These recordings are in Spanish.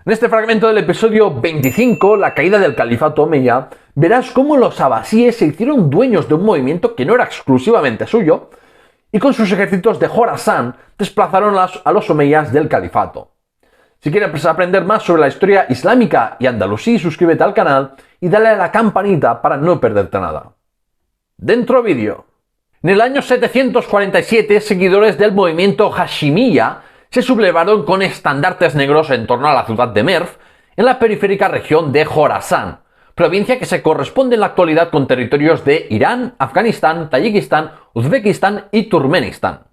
En este fragmento del episodio 25, la caída del califato omeya, verás cómo los abasíes se hicieron dueños de un movimiento que no era exclusivamente suyo y con sus ejércitos de Jorasán desplazaron a los omeyas del califato. Si quieres aprender más sobre la historia islámica y andalusí, suscríbete al canal y dale a la campanita para no perderte nada. Dentro vídeo. En el año 747, seguidores del movimiento Hashimiyya se sublevaron con estandartes negros en torno a la ciudad de Merv, en la periférica región de Jorasán, provincia que se corresponde en la actualidad con territorios de Irán, Afganistán, Tayikistán, Uzbekistán y Turkmenistán.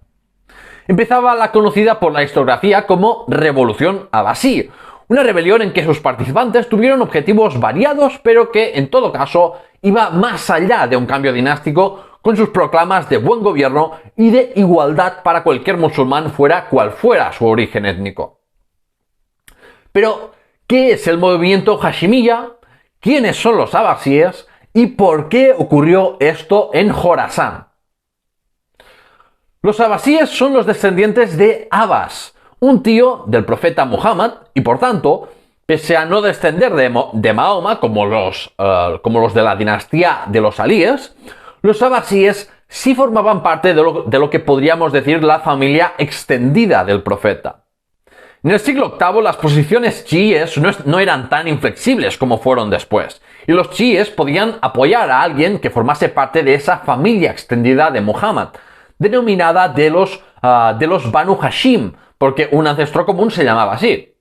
Empezaba la conocida por la historiografía como Revolución Abasí, una rebelión en que sus participantes tuvieron objetivos variados, pero que en todo caso iba más allá de un cambio dinástico, con sus proclamas de buen gobierno y de igualdad para cualquier musulmán fuera cual fuera su origen étnico. Pero, ¿qué es el movimiento Hashimiyya? ¿Quiénes son los abasíes? ¿Y por qué ocurrió esto en Jorasán? Los abasíes son los descendientes de Abbas, un tío del profeta Muhammad, y por tanto, pese a no descender de Mahoma como los de la dinastía de los alíes, los abasíes sí formaban parte de lo que podríamos decir la familia extendida del profeta. En el siglo VIII las posiciones chiíes no eran tan inflexibles como fueron después, y los chiíes podían apoyar a alguien que formase parte de esa familia extendida de Muhammad, denominada de los Banu Hashim, porque un ancestro común se llamaba así.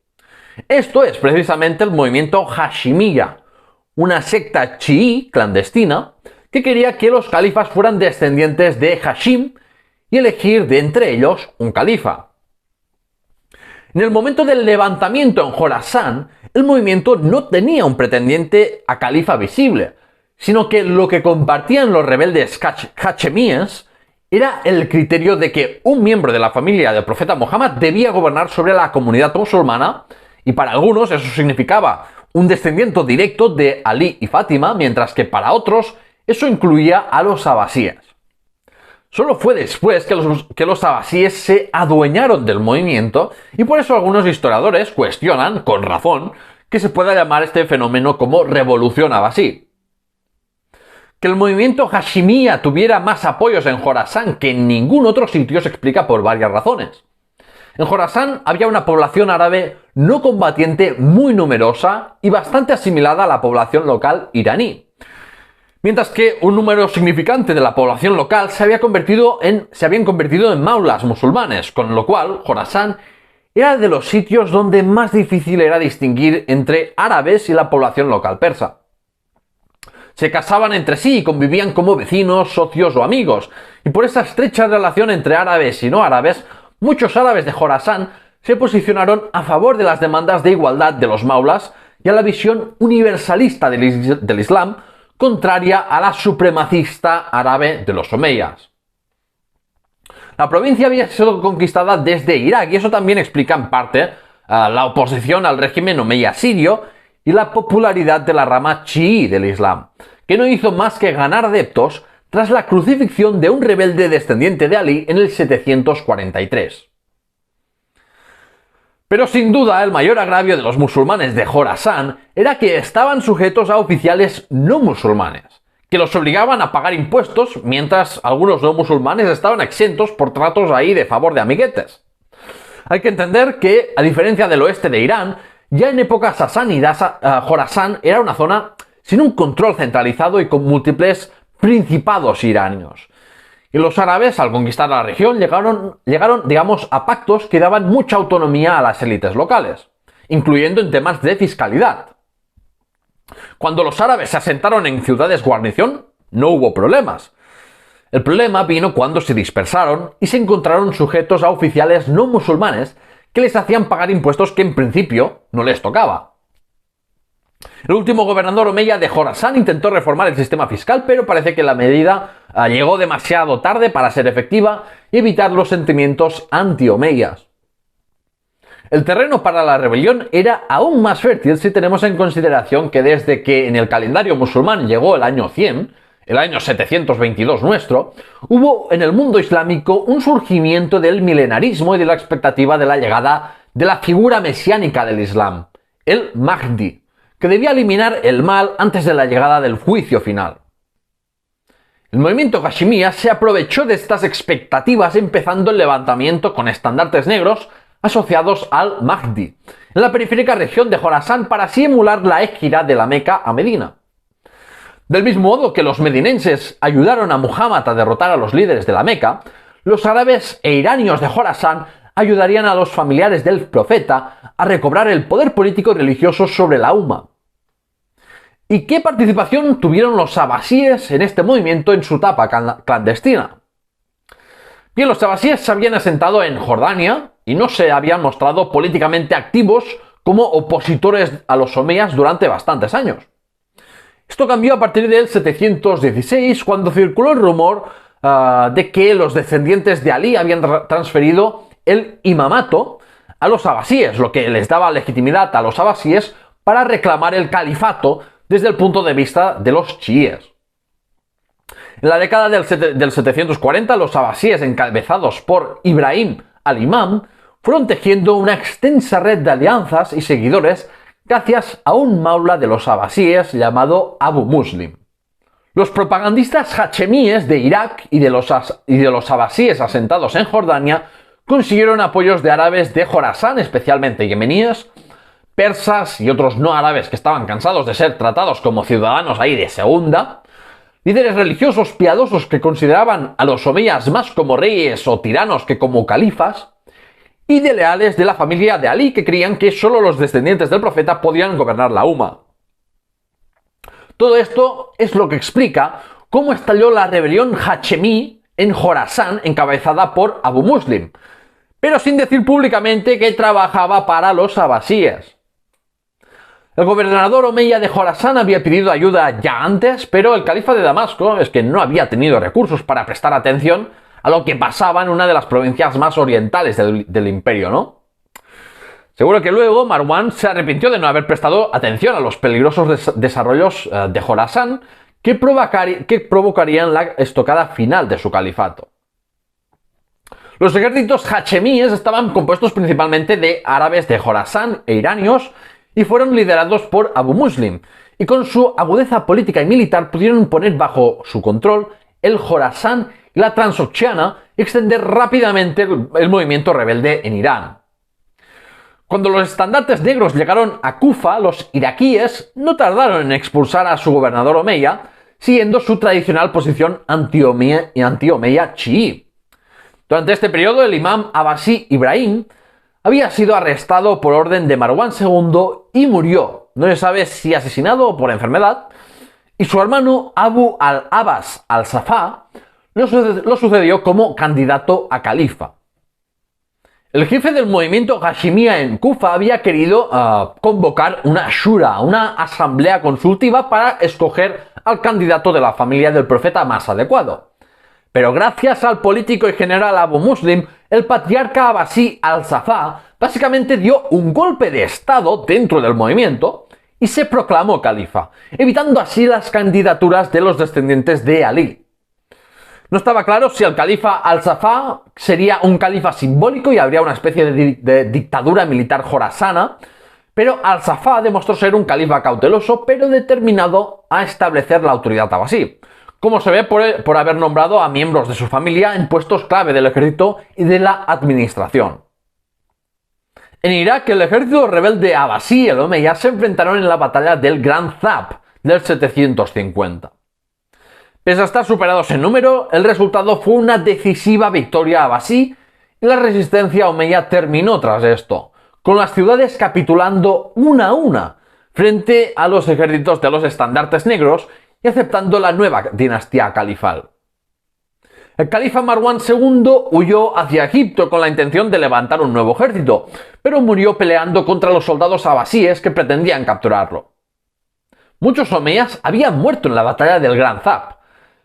Esto es precisamente el movimiento Hashimiyya, una secta chií clandestina que quería que los califas fueran descendientes de Hashim y elegir de entre ellos un califa. En el momento del levantamiento en Jorasán, el movimiento no tenía un pretendiente a califa visible, sino que lo que compartían los rebeldes hachemíes era el criterio de que un miembro de la familia del profeta Muhammad debía gobernar sobre la comunidad musulmana, y para algunos eso significaba un descendiente directo de Ali y Fátima, mientras que para otros eso incluía a los abasíes. Solo fue después que los abasíes se adueñaron del movimiento, y por eso algunos historiadores cuestionan, con razón, que se pueda llamar este fenómeno como revolución abasí. Que el movimiento Hashimiyya tuviera más apoyos en Jorasán que en ningún otro sitio se explica por varias razones. En Jorasán había una población árabe no combatiente muy numerosa y bastante asimilada a la población local iraní, mientras que un número significante de la población local se habían convertido en maulas musulmanes, con lo cual Jorasán era de los sitios donde más difícil era distinguir entre árabes y la población local persa. Se casaban entre sí y convivían como vecinos, socios o amigos, y por esa estrecha relación entre árabes y no árabes, muchos árabes de Jorasán se posicionaron a favor de las demandas de igualdad de los maulas y a la visión universalista del Islam, contraria a la supremacista árabe de los omeyas. La provincia había sido conquistada desde Irak, y eso también explica en parte la oposición al régimen omeya sirio y la popularidad de la rama chií del Islam, que no hizo más que ganar adeptos tras la crucifixión de un rebelde descendiente de Ali en el 743. Pero sin duda el mayor agravio de los musulmanes de Jorasán era que estaban sujetos a oficiales no musulmanes, que los obligaban a pagar impuestos, mientras algunos no musulmanes estaban exentos por tratos ahí de favor de amiguetes. Hay que entender que, a diferencia del oeste de Irán, ya en época sasánida, Jorasán era una zona sin un control centralizado y con múltiples principados iranios. Y los árabes, al conquistar la región, llegaron, digamos, a pactos que daban mucha autonomía a las élites locales, incluyendo en temas de fiscalidad. Cuando los árabes se asentaron en ciudades guarnición, no hubo problemas. El problema vino cuando se dispersaron y se encontraron sujetos a oficiales no musulmanes que les hacían pagar impuestos que en principio no les tocaba. El último gobernador omeya de Jorasán intentó reformar el sistema fiscal, pero parece que la medida llegó demasiado tarde para ser efectiva y evitar los sentimientos anti-omeyas. El terreno para la rebelión era aún más fértil si tenemos en consideración que desde que en el calendario musulmán llegó el año 100, el año 722 nuestro, hubo en el mundo islámico un surgimiento del milenarismo y de la expectativa de la llegada de la figura mesiánica del Islam, el Mahdi, que debía eliminar el mal antes de la llegada del juicio final. El movimiento Hashimía se aprovechó de estas expectativas empezando el levantamiento con estandartes negros asociados al Mahdi, en la periférica región de Jorasán para así emular la égira de la Meca a Medina. Del mismo modo que los medinenses ayudaron a Muhammad a derrotar a los líderes de la Meca, los árabes e iranios de Jorasán ayudarían a los familiares del profeta a recobrar el poder político y religioso sobre la Umma. ¿Y qué participación tuvieron los abasíes en este movimiento en su etapa clandestina? Bien, los abasíes se habían asentado en Jordania y no se habían mostrado políticamente activos como opositores a los omeyas durante bastantes años. Esto cambió a partir del 716, cuando circuló el rumor de que los descendientes de Alí habían transferido el imamato a los abasíes, lo que les daba legitimidad a los abasíes para reclamar el califato desde el punto de vista de los chiíes. En la década del 740, los abasíes, encabezados por Ibrahim al-Imam, fueron tejiendo una extensa red de alianzas y seguidores gracias a un maula de los abasíes llamado Abu Muslim. Los propagandistas hachemíes de Irak y de los abasíes asentados en Jordania consiguieron apoyos de árabes de Jorasán, especialmente yemeníes, persas y otros no árabes que estaban cansados de ser tratados como ciudadanos ahí de segunda, líderes religiosos piadosos que consideraban a los omeyas más como reyes o tiranos que como califas, y de leales de la familia de Alí que creían que solo los descendientes del profeta podían gobernar la Umma. Todo esto es lo que explica cómo estalló la rebelión hachemí en Jorasán encabezada por Abu Muslim, pero sin decir públicamente que trabajaba para los abasíes. El gobernador omeya de Jorasán había pedido ayuda ya antes, pero el califa de Damasco es que no había tenido recursos para prestar atención a lo que pasaba en una de las provincias más orientales del imperio, ¿no? Seguro que luego Marwan se arrepintió de no haber prestado atención a los peligrosos desarrollos de Jorasán que provocarían la estocada final de su califato. Los ejércitos hachemíes estaban compuestos principalmente de árabes de Jorasán e iranios y fueron liderados por Abu Muslim, y con su agudeza política y militar pudieron poner bajo su control el Jorasán y la Transoxiana y extender rápidamente el movimiento rebelde en Irán. Cuando los estandartes negros llegaron a Kufa, los iraquíes no tardaron en expulsar a su gobernador omeya, siguiendo su tradicional posición anti-omeya chií. Durante este periodo, el imam abasí Ibrahim había sido arrestado por orden de Marwan II y murió, no se sabe si asesinado o por enfermedad, y su hermano Abu al-Abbas al-Safá lo sucedió como candidato a califa. El jefe del movimiento Hashimía en Kufa había querido convocar una shura, una asamblea consultiva para escoger al candidato de la familia del profeta más adecuado. Pero gracias al político y general Abu Muslim, el patriarca abasí al-Safá básicamente dio un golpe de estado dentro del movimiento y se proclamó califa, evitando así las candidaturas de los descendientes de Alí. No estaba claro si el califa al-Safá sería un califa simbólico y habría una especie de dictadura militar jorasana, pero al-Safá demostró ser un califa cauteloso pero determinado a establecer la autoridad abasí, como se ve por haber nombrado a miembros de su familia en puestos clave del ejército y de la administración. En Irak, el ejército rebelde abasí y el omeya se enfrentaron en la batalla del Gran Zab del 750. Pese a estar superados en número, el resultado fue una decisiva victoria abasí y la resistencia omeya terminó tras esto, con las ciudades capitulando una a una frente a los ejércitos de los estandartes negros y aceptando la nueva dinastía califal. El califa Marwan II huyó hacia Egipto con la intención de levantar un nuevo ejército, pero murió peleando contra los soldados abasíes que pretendían capturarlo. Muchos omeyas habían muerto en la batalla del Gran Zab,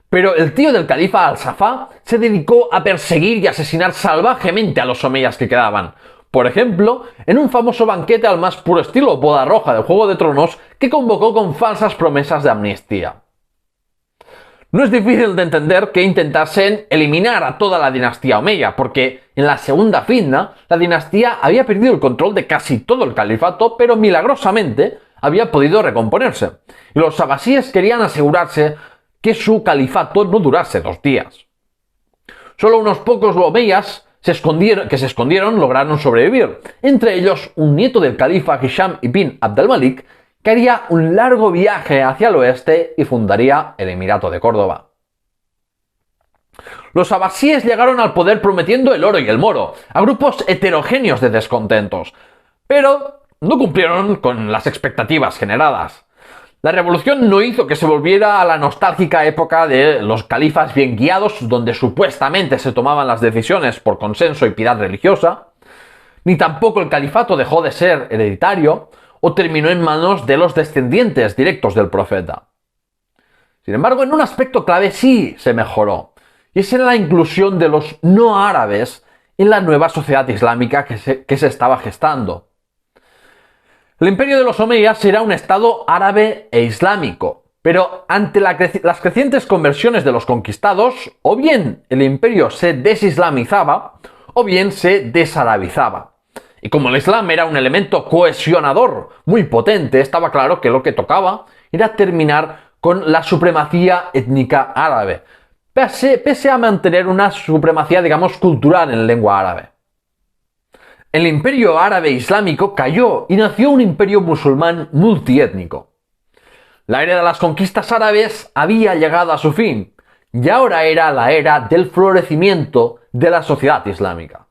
pero el tío del califa al-Safá se dedicó a perseguir y asesinar salvajemente a los omeyas que quedaban, por ejemplo, en un famoso banquete al más puro estilo boda roja del Juego de Tronos que convocó con falsas promesas de amnistía. No es difícil de entender que intentasen eliminar a toda la dinastía omeya, porque en la segunda fitna la dinastía había perdido el control de casi todo el califato, pero milagrosamente había podido recomponerse. Y los abasíes querían asegurarse que su califato no durase 2 días. Solo unos pocos omeyas que se escondieron lograron sobrevivir, entre ellos un nieto del califa Hisham ibn Abd al-Malik, que haría un largo viaje hacia el oeste y fundaría el Emirato de Córdoba. Los abasíes llegaron al poder prometiendo el oro y el moro a grupos heterogéneos de descontentos, pero no cumplieron con las expectativas generadas. La revolución no hizo que se volviera a la nostálgica época de los califas bien guiados, donde supuestamente se tomaban las decisiones por consenso y piedad religiosa, ni tampoco el califato dejó de ser hereditario o terminó en manos de los descendientes directos del profeta. Sin embargo, en un aspecto clave sí se mejoró, y es en la inclusión de los no árabes en la nueva sociedad islámica que se estaba gestando. El imperio de los omeyas era un estado árabe e islámico, pero ante las crecientes conversiones de los conquistados, o bien el imperio se desislamizaba, o bien se desarabizaba. Y como el Islam era un elemento cohesionador muy potente, estaba claro que lo que tocaba era terminar con la supremacía étnica árabe, pese a mantener una supremacía, digamos, cultural en lengua árabe. El imperio árabe islámico cayó y nació un imperio musulmán multiétnico. La era de las conquistas árabes había llegado a su fin, y ahora era la era del florecimiento de la sociedad islámica.